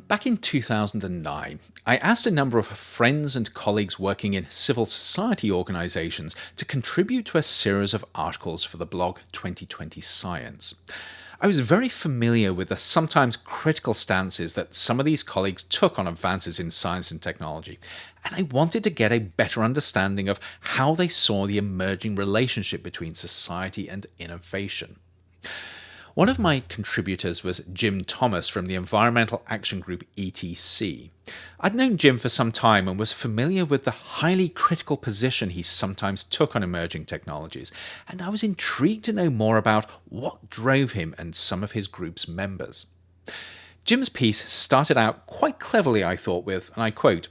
Back in 2009, I asked a number of friends and colleagues working in civil society organisations to contribute to a series of articles for the blog 2020 Science. I was very familiar with the sometimes critical stances that some of these colleagues took on advances in science and technology, and I wanted to get a better understanding of how they saw the emerging relationship between society and innovation. One of my contributors was Jim Thomas from the environmental action group ETC. I'd known Jim for some time and was familiar with the highly critical position he sometimes took on emerging technologies, and I was intrigued to know more about what drove him and some of his group's members. Jim's piece started out quite cleverly, I thought, with, and I quote,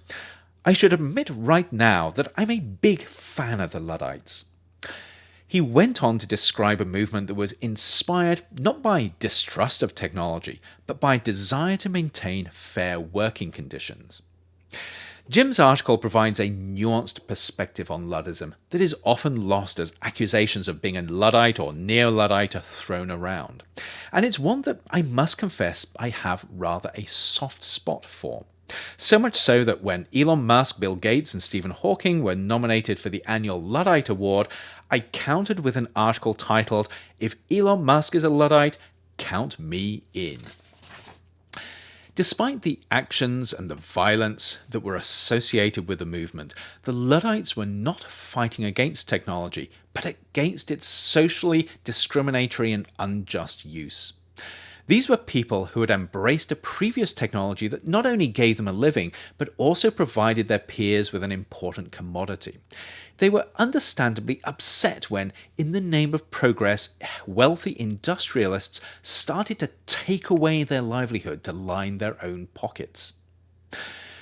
"I should admit right now that I'm a big fan of the Luddites." He went on to describe a movement that was inspired not by distrust of technology, but by desire to maintain fair working conditions. Jim's article provides a nuanced perspective on Luddism that is often lost as accusations of being a Luddite or neo-Luddite are thrown around, and it's one that I must confess I have rather a soft spot for. So much so that when Elon Musk, Bill Gates, and Stephen Hawking were nominated for the annual Luddite Award, I countered with an article titled, "If Elon Musk is a Luddite, count me in." Despite the actions and the violence that were associated with the movement, the Luddites were not fighting against technology, but against its socially discriminatory and unjust use. These were people who had embraced a previous technology that not only gave them a living, but also provided their peers with an important commodity. They were understandably upset when, in the name of progress, wealthy industrialists started to take away their livelihood to line their own pockets.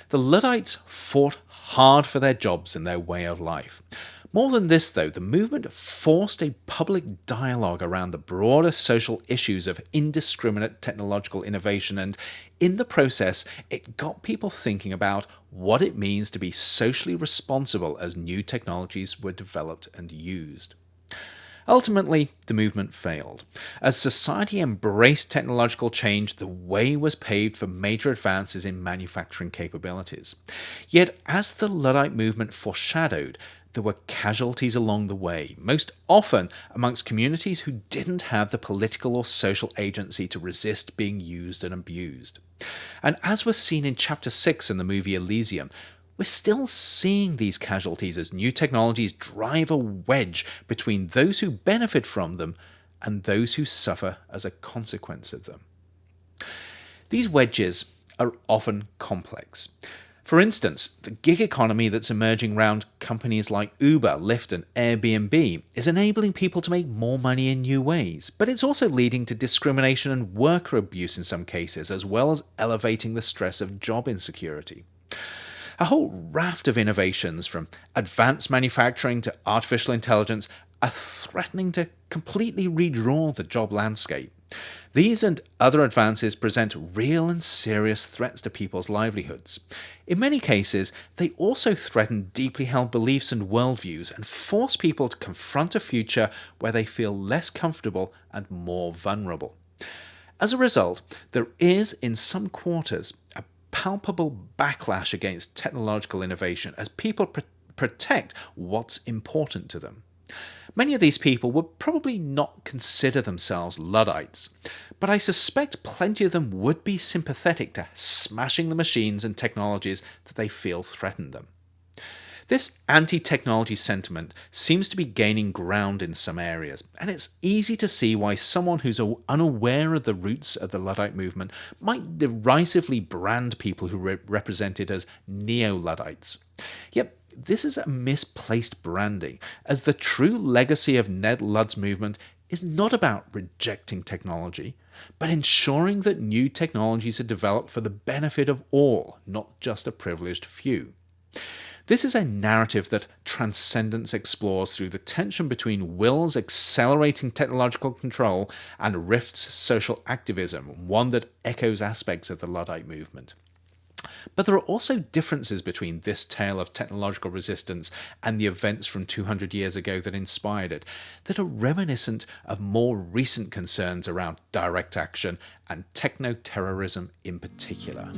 The Luddites fought hard for their jobs and their way of life. More than this, though, the movement forced a public dialogue around the broader social issues of indiscriminate technological innovation, and in the process, it got people thinking about what it means to be socially responsible as new technologies were developed and used. Ultimately, the movement failed. As society embraced technological change, the way was paved for major advances in manufacturing capabilities. Yet, as the Luddite movement foreshadowed, there were casualties along the way, most often amongst communities who didn't have the political or social agency to resist being used and abused. And as was seen in Chapter 6 in the movie Elysium, we're still seeing these casualties as new technologies drive a wedge between those who benefit from them and those who suffer as a consequence of them. These wedges are often complex. For instance, the gig economy that's emerging around companies like Uber, Lyft, and Airbnb is enabling people to make more money in new ways, but it's also leading to discrimination and worker abuse in some cases, as well as elevating the stress of job insecurity. A whole raft of innovations, from advanced manufacturing to artificial intelligence, are threatening to completely redraw the job landscape. These and other advances present real and serious threats to people's livelihoods. In many cases, they also threaten deeply held beliefs and worldviews and force people to confront a future where they feel less comfortable and more vulnerable. As a result, there is, in some quarters, a palpable backlash against technological innovation as people protect what's important to them. Many of these people would probably not consider themselves Luddites, but I suspect plenty of them would be sympathetic to smashing the machines and technologies that they feel threaten them. This anti-technology sentiment seems to be gaining ground in some areas, and it's easy to see why someone who's unaware of the roots of the Luddite movement might derisively brand people who represent it as neo-Luddites. Yet, this is a misplaced branding, as the true legacy of Ned Ludd's movement is not about rejecting technology, but ensuring that new technologies are developed for the benefit of all, not just a privileged few. This is a narrative that Transcendence explores through the tension between Will's accelerating technological control and Rift's social activism, one that echoes aspects of the Luddite movement. But there are also differences between this tale of technological resistance and the events from 200 years ago that inspired it, that are reminiscent of more recent concerns around direct action and techno terrorism in particular.